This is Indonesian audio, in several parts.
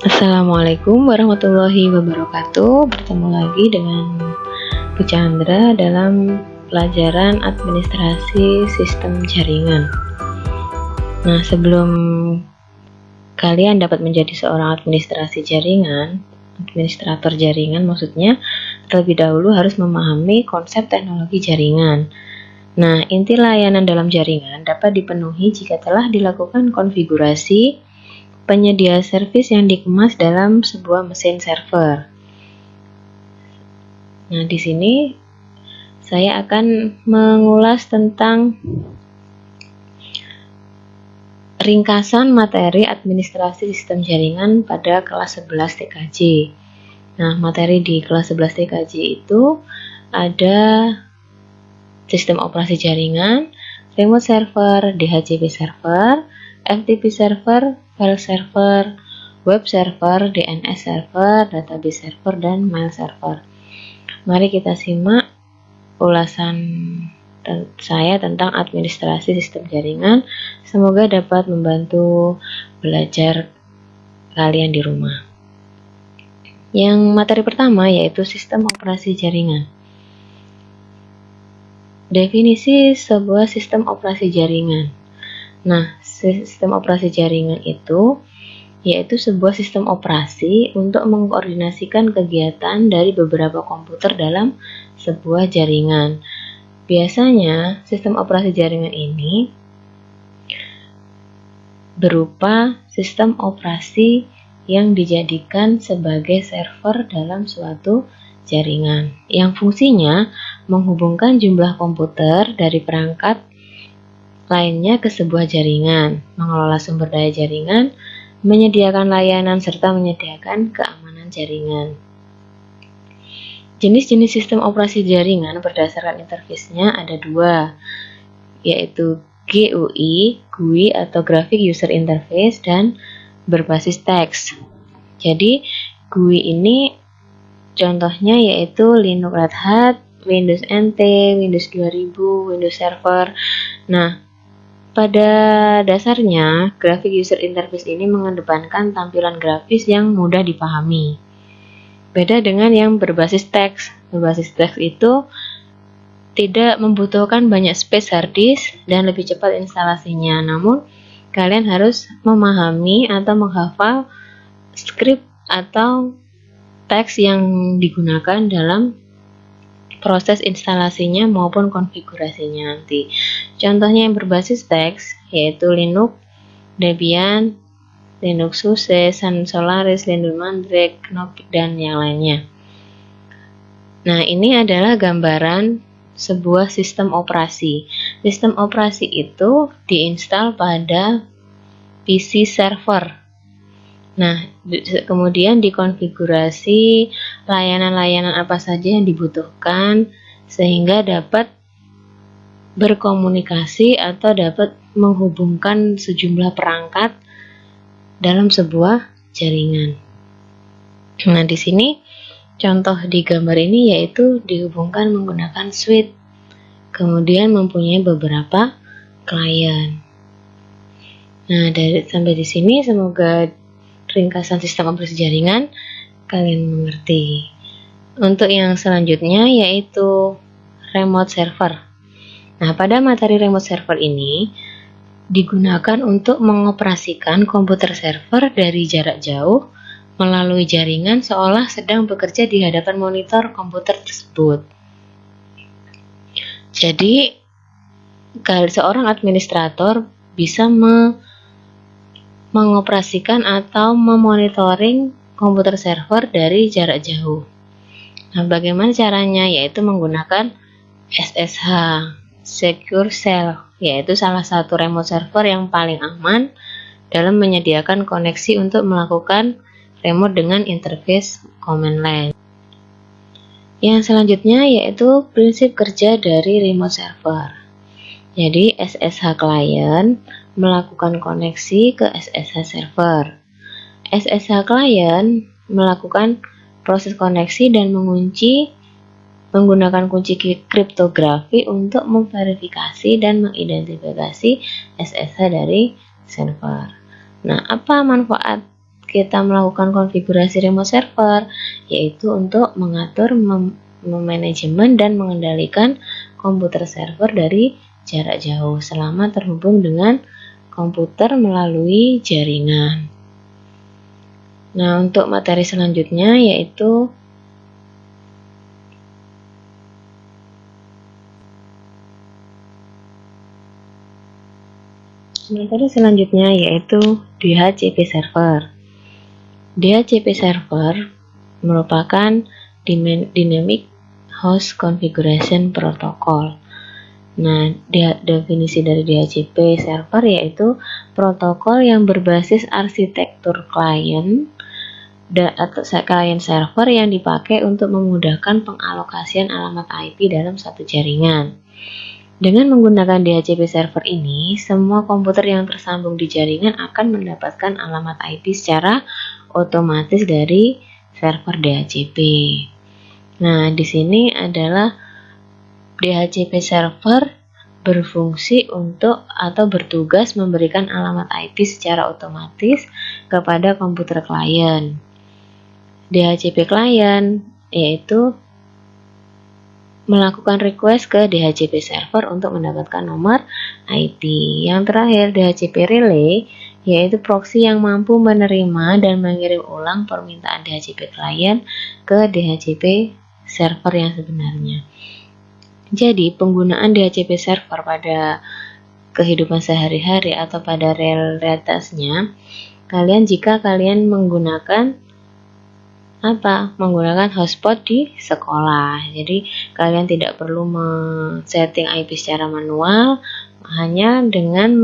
Assalamualaikum warahmatullahi wabarakatuh. Bertemu lagi dengan Bu Chandra dalam pelajaran administrasi sistem jaringan. Nah, sebelum kalian dapat menjadi seorang administrator jaringan maksudnya, terlebih dahulu harus memahami konsep teknologi jaringan. Nah, inti layanan dalam jaringan dapat dipenuhi jika telah dilakukan konfigurasi penyedia servis yang dikemas dalam sebuah mesin server. Nah, di sini saya akan mengulas tentang ringkasan materi administrasi sistem jaringan pada kelas 11 TKJ. Nah, materi di kelas 11 TKJ itu ada sistem operasi jaringan, remote server, DHCP server, FTP server, file server, web server, DNS server, database server, dan mail server. Mari kita simak ulasan saya tentang administrasi sistem jaringan. Semoga dapat membantu belajar kalian di rumah. Yang materi pertama yaitu sistem operasi jaringan. Definisi sebuah sistem operasi jaringan. Nah, sistem operasi jaringan itu yaitu sebuah sistem operasi untuk mengkoordinasikan kegiatan dari beberapa komputer dalam sebuah jaringan. Biasanya, sistem operasi jaringan ini berupa sistem operasi yang dijadikan sebagai server dalam suatu jaringan, yang fungsinya menghubungkan jumlah komputer dari perangkat lainnya ke sebuah jaringan, mengelola sumber daya jaringan, menyediakan layanan, serta menyediakan keamanan jaringan. Jenis-jenis sistem operasi jaringan berdasarkan interface-nya ada dua, yaitu GUI atau Graphic User Interface, dan berbasis teks. Jadi, GUI ini contohnya yaitu Linux Red Hat, Windows NT, Windows 2000, Windows Server. Nah, pada dasarnya, Graphic User Interface ini mengedepankan tampilan grafis yang mudah dipahami. Beda dengan yang berbasis teks. Berbasis teks itu tidak membutuhkan banyak space hard disk dan lebih cepat instalasinya. Namun, kalian harus memahami atau menghafal script atau teks yang digunakan dalam proses instalasinya maupun konfigurasinya nanti. Contohnya yang berbasis teks yaitu Linux, Debian, Linux SUSE, Sun Solaris, Linux Mandrake, Knoppix, dan yang lainnya. Nah, ini adalah gambaran sebuah sistem operasi. Sistem operasi itu diinstal pada PC server. Nah, kemudian dikonfigurasi layanan-layanan apa saja yang dibutuhkan sehingga dapat berkomunikasi atau dapat menghubungkan sejumlah perangkat dalam sebuah jaringan. Nah, di sini contoh di gambar ini yaitu dihubungkan menggunakan switch, kemudian mempunyai beberapa klien. Nah, sampai di sini semoga ringkasan sistem operasi jaringan kalian mengerti. Untuk yang selanjutnya yaitu remote server. Nah, pada materi remote server ini digunakan untuk mengoperasikan komputer server dari jarak jauh melalui jaringan seolah sedang bekerja di hadapan monitor komputer tersebut. Jadi, seorang administrator bisa mengoperasikan atau memonitoring komputer server dari jarak jauh. Nah, bagaimana caranya? Yaitu menggunakan SSH, Secure Shell, yaitu salah satu remote server yang paling aman dalam menyediakan koneksi untuk melakukan remote dengan interface command line. Yang selanjutnya yaitu prinsip kerja dari remote server. Jadi, SSH client melakukan koneksi ke SSH server. SSH client melakukan proses koneksi dan mengunci menggunakan kunci kriptografi untuk memverifikasi dan mengidentifikasi SSH dari server. Nah, apa manfaat kita melakukan konfigurasi remote server, yaitu untuk mengatur, memanajemen, dan mengendalikan komputer server dari jarak jauh selama terhubung dengan komputer melalui jaringan. Nah, untuk materi selanjutnya yaitu DHCP server. DHCP server merupakan Dynamic Host Configuration Protocol. Nah, definisi dari DHCP server yaitu protokol yang berbasis arsitektur klien atau client server yang dipakai untuk memudahkan pengalokasian alamat IP dalam satu jaringan. Dengan menggunakan DHCP server ini, semua komputer yang tersambung di jaringan akan mendapatkan alamat IP secara otomatis dari server DHCP. Nah, di sini adalah DHCP server berfungsi untuk atau bertugas memberikan alamat IP secara otomatis kepada komputer klien. DHCP klien yaitu melakukan request ke DHCP server untuk mendapatkan nomor IP. Yang terakhir, DHCP relay yaitu proxy yang mampu menerima dan mengirim ulang permintaan DHCP klien ke DHCP server yang sebenarnya. Jadi, penggunaan DHCP server pada kehidupan sehari-hari atau pada realitasnya, jika kalian menggunakan hotspot di sekolah. Jadi kalian tidak perlu men-setting IP secara manual, hanya dengan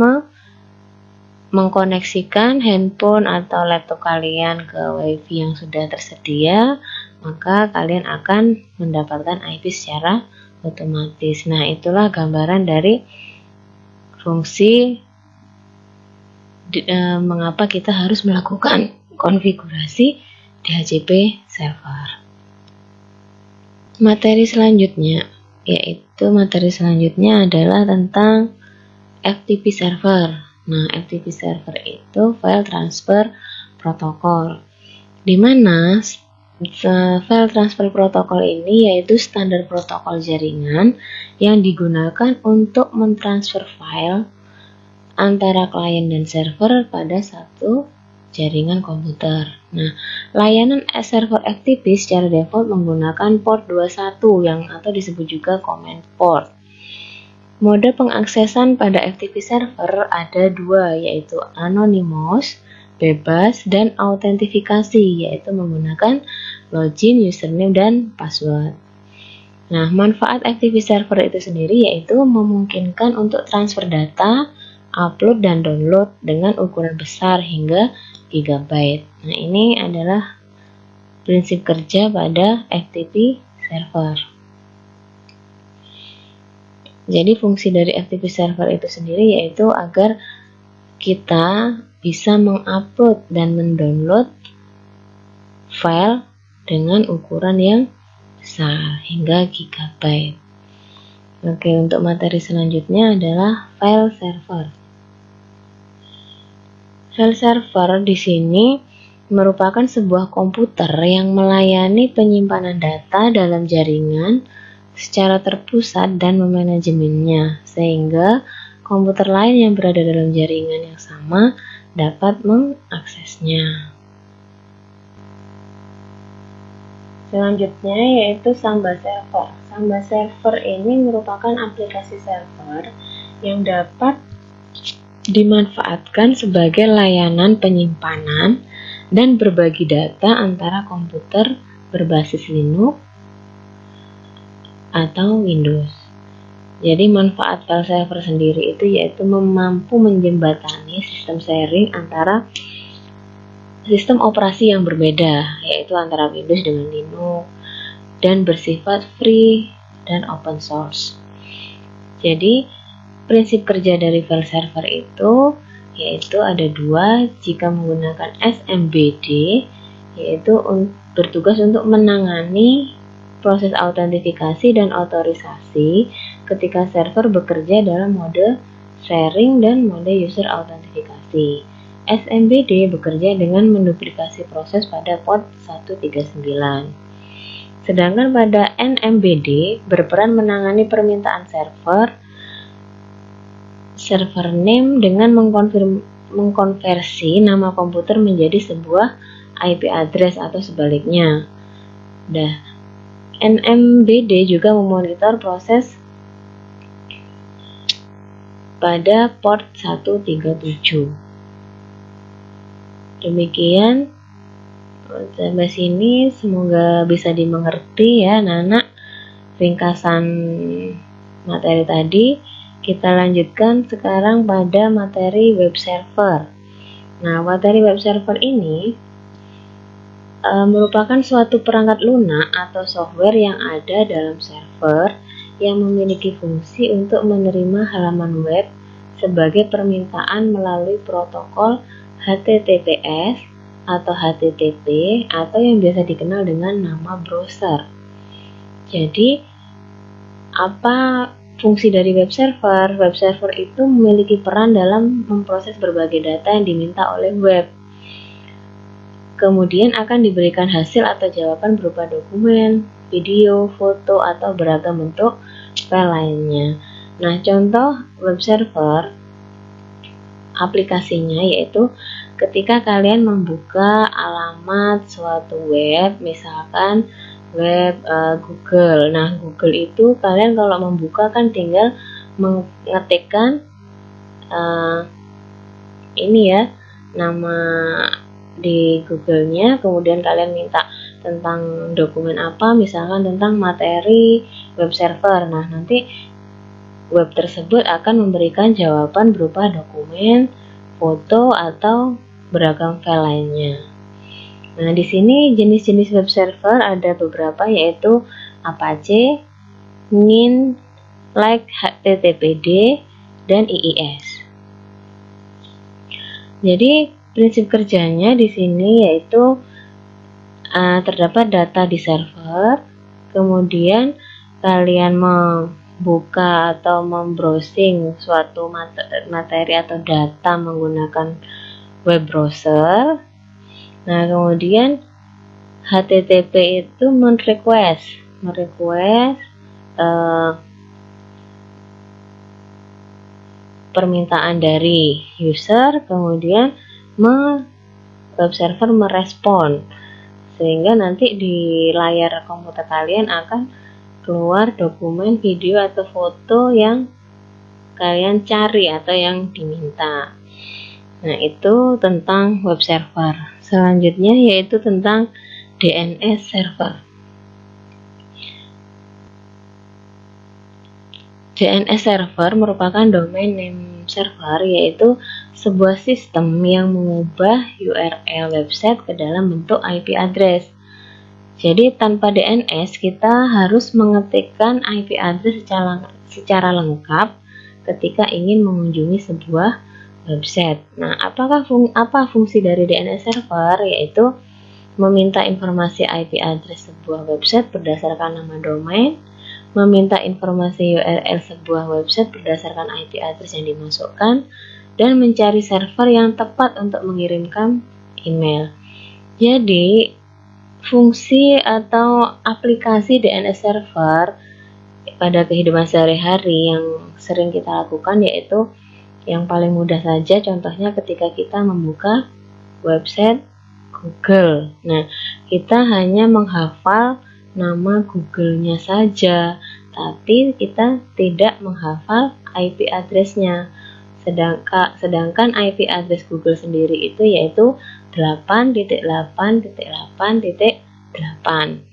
mengkoneksikan handphone atau laptop kalian ke WiFi yang sudah tersedia, maka kalian akan mendapatkan IP secara otomatis. Nah, itulah gambaran dari fungsi mengapa kita harus melakukan konfigurasi DHCP server. Materi selanjutnya adalah tentang FTP server. Nah, FTP server itu file transfer protokol, di mana file transfer protokol ini yaitu standar protokol jaringan yang digunakan untuk mentransfer file antara klien dan server pada satu jaringan komputer. Nah, layanan server FTP secara default menggunakan port 21 atau disebut juga command port. Mode pengaksesan pada FTP server ada dua, yaitu anonymous, bebas, dan autentifikasi, yaitu menggunakan login, username, dan password. Nah, manfaat FTP server itu sendiri yaitu memungkinkan untuk transfer data, upload dan download dengan ukuran besar hingga gigabyte. Nah, ini adalah prinsip kerja pada FTP server. Jadi fungsi dari FTP server itu sendiri yaitu agar kita bisa mengupload dan mendownload file dengan ukuran yang besar hingga gigabyte. Oke, untuk materi selanjutnya adalah file server. File server di sini merupakan sebuah komputer yang melayani penyimpanan data dalam jaringan secara terpusat dan memanajemennya, sehingga komputer lain yang berada dalam jaringan yang sama dapat mengaksesnya. Selanjutnya yaitu Samba Server. Samba Server ini merupakan aplikasi server yang dapat dimanfaatkan sebagai layanan penyimpanan dan berbagi data antara komputer berbasis Linux atau Windows. Jadi manfaat file server sendiri itu yaitu mampu menjembatani sistem sharing antara sistem operasi yang berbeda, yaitu antara Windows dengan Linux, dan bersifat free dan open source. Jadi prinsip kerja dari file server itu yaitu ada dua. Jika menggunakan SMBD, yaitu bertugas untuk menangani proses autentifikasi dan otorisasi ketika server bekerja dalam mode sharing dan mode user autentifikasi. SMBD bekerja dengan menduplikasi proses pada port 139. Sedangkan pada NMBD berperan menangani permintaan server name dengan mengkonversi nama komputer menjadi sebuah IP address atau sebaliknya. NMBD juga memonitor proses pada port 137. Demikian sampai sini, semoga bisa dimengerti ya anak-anak ringkasan materi tadi. Kita lanjutkan sekarang pada materi web server. Nah, materi web server ini merupakan suatu perangkat lunak atau software yang ada dalam server yang memiliki fungsi untuk menerima halaman web sebagai permintaan melalui protokol HTTPS atau HTTP atau yang biasa dikenal dengan nama browser. Jadi, apa fungsi dari web server? Web server itu memiliki peran dalam memproses berbagai data yang diminta oleh web. Kemudian akan diberikan hasil atau jawaban berupa dokumen, video, foto, atau beragam bentuk file lainnya. Nah, contoh web server aplikasinya yaitu ketika kalian membuka alamat suatu web, misalkan web Google. Nah, Google itu kalian kalau membuka kan tinggal mengetikkan nama di Google-nya, kemudian kalian minta tentang dokumen apa, misalkan tentang materi web server. Nah, nanti web tersebut akan memberikan jawaban berupa dokumen, foto, atau beragam file lainnya. Nah, di sini jenis-jenis web server ada beberapa, yaitu Apache, Min, Like, HTTPD, dan IIS. Jadi prinsip kerjanya di sini yaitu terdapat data di server, kemudian kalian membuka atau membrowsing suatu materi atau data menggunakan web browser. Nah, kemudian HTTP itu merequest permintaan dari user, kemudian web server merespon, sehingga nanti di layar komputer kalian akan keluar dokumen, video, atau foto yang kalian cari atau yang diminta. Nah, itu tentang web server. Selanjutnya yaitu tentang DNS server. DNS server merupakan domain name server, yaitu sebuah sistem yang mengubah URL website ke dalam bentuk IP address. Jadi tanpa DNS kita harus mengetikkan IP address secara lengkap ketika ingin mengunjungi sebuah website. Nah, apa fungsi dari DNS server? Yaitu meminta informasi IP address sebuah website berdasarkan nama domain, meminta informasi URL sebuah website berdasarkan IP address yang dimasukkan, dan mencari server yang tepat untuk mengirimkan email. Jadi, fungsi atau aplikasi DNS server pada kehidupan sehari-hari yang sering kita lakukan yaitu yang paling mudah saja, contohnya ketika kita membuka website Google. Nah, kita hanya menghafal nama Google-nya saja, tapi kita tidak menghafal IP address-nya. Sedangkan IP address Google sendiri itu yaitu 8.8.8.8.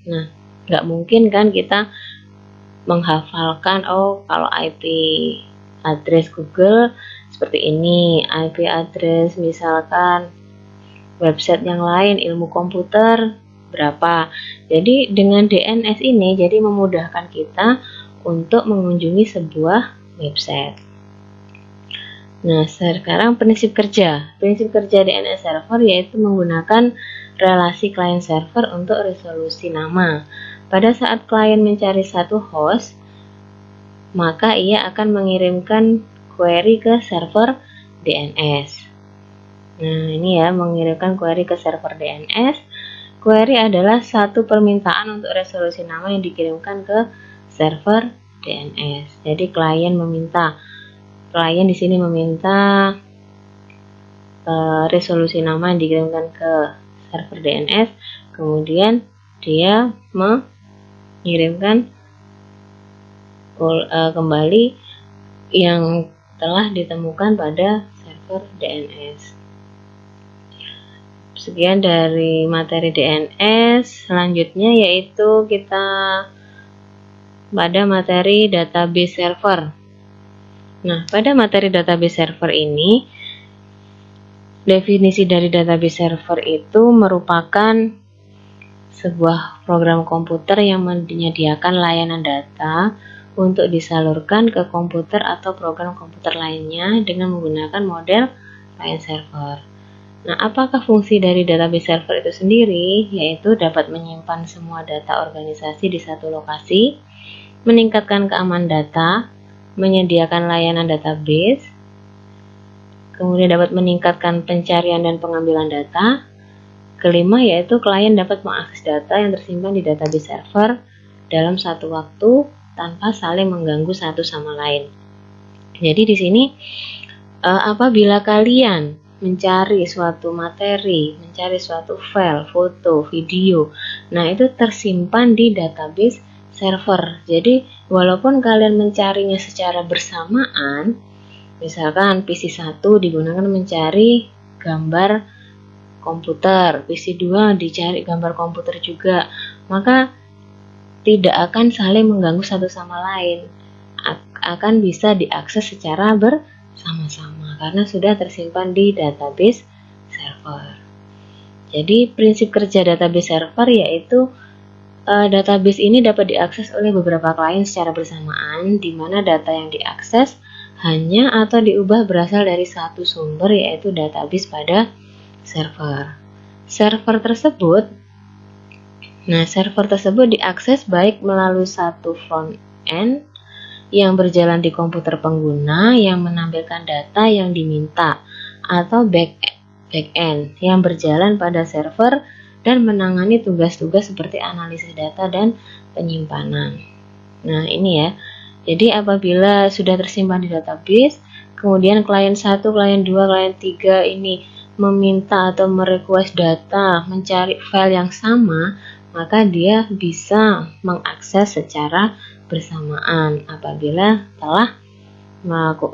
Nah, nggak mungkin kan kita menghafalkan, kalau IP address Google seperti ini, IP address misalkan website yang lain, ilmu komputer berapa. Jadi dengan DNS ini jadi memudahkan kita untuk mengunjungi sebuah website. Nah, sekarang prinsip kerja DNS server yaitu menggunakan relasi client server untuk resolusi nama. Pada saat klien mencari satu host, maka ia akan mengirimkan query ke server DNS. Nah, ini ya, mengirimkan query ke server DNS. Query adalah satu permintaan untuk resolusi nama yang dikirimkan ke server DNS. Jadi klien di sini meminta resolusi nama yang dikirimkan ke server DNS, kemudian dia mengirimkan kembali yang telah ditemukan pada server DNS. Sekian dari materi DNS. Selanjutnya yaitu kita pada materi database server. Nah, pada materi database server ini, definisi dari database server itu merupakan sebuah program komputer yang menyediakan layanan data untuk disalurkan ke komputer atau program komputer lainnya dengan menggunakan model client server. Nah, apakah fungsi dari database server itu sendiri? Yaitu dapat menyimpan semua data organisasi di satu lokasi, meningkatkan keamanan data, menyediakan layanan database, kemudian dapat meningkatkan pencarian dan pengambilan data. Kelima, yaitu klien dapat mengakses data yang tersimpan di database server dalam satu waktu tanpa saling mengganggu satu sama lain. Jadi di sini apabila kalian mencari suatu materi, mencari suatu file, foto, video, nah itu tersimpan di database server. Jadi walaupun kalian mencarinya secara bersamaan, misalkan PC 1 digunakan mencari gambar komputer, PC 2 dicari gambar komputer juga, maka tidak akan saling mengganggu satu sama lain, akan bisa diakses secara bersama-sama karena sudah tersimpan di database server. Jadi prinsip kerja database server yaitu database ini dapat diakses oleh beberapa klien secara bersamaan, di mana data yang diakses hanya atau diubah berasal dari satu sumber, yaitu database pada server. Server tersebut diakses baik melalui satu front end yang berjalan di komputer pengguna yang menampilkan data yang diminta, atau back end yang berjalan pada server dan menangani tugas-tugas seperti analisis data dan penyimpanan. Nah, ini ya. Jadi apabila sudah tersimpan di database, kemudian klien 1, klien 2, klien 3 ini meminta atau merequest data, mencari file yang sama, maka dia bisa mengakses secara bersamaan apabila telah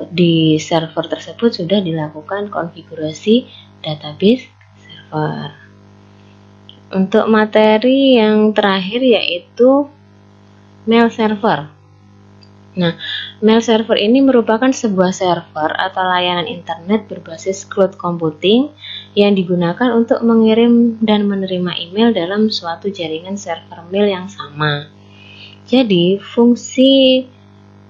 di server tersebut sudah dilakukan konfigurasi database server. Untuk materi yang terakhir yaitu mail server. Nah, mail server ini merupakan sebuah server atau layanan internet berbasis cloud computing yang digunakan untuk mengirim dan menerima email dalam suatu jaringan server mail yang sama. Jadi, fungsi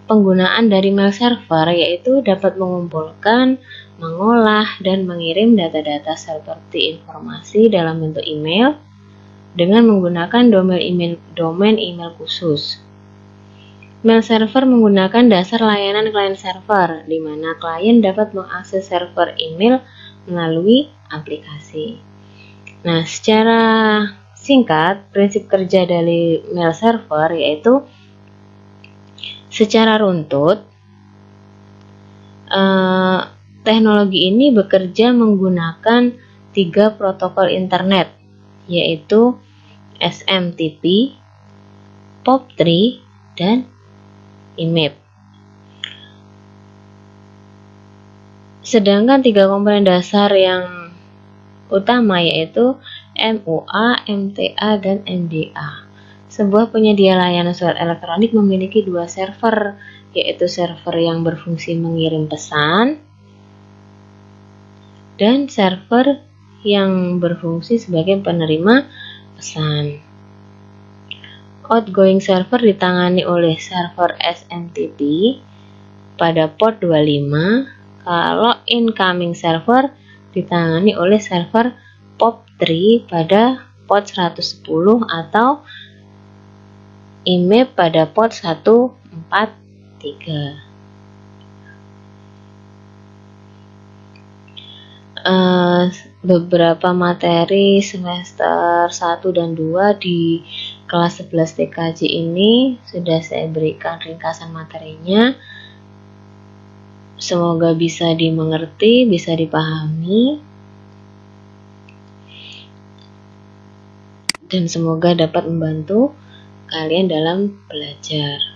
penggunaan dari mail server yaitu dapat mengumpulkan, mengolah, dan mengirim data-data seperti informasi dalam bentuk email dengan menggunakan domain email khusus. Mail server menggunakan dasar layanan client server, di mana klien dapat mengakses server email melalui aplikasi. Nah, secara singkat, prinsip kerja dari mail server yaitu secara runtut, teknologi ini bekerja menggunakan 3 protokol internet, yaitu SMTP, POP3, dan IMAP. Sedangkan 3 komponen dasar yang utama yaitu MUA, MTA, dan MDA. Sebuah penyedia layanan surat elektronik memiliki 2 server, yaitu server yang berfungsi mengirim pesan dan server yang berfungsi sebagai penerima pesan. Outgoing server ditangani oleh server SMTP pada port 25, kalau incoming server ditangani oleh server POP3 pada port 110 atau IMAP pada port 143. beberapa materi semester 1 dan 2 di kelas 11 TKJ ini sudah saya berikan ringkasan materinya. Semoga bisa dimengerti, bisa dipahami, dan semoga dapat membantu kalian dalam belajar.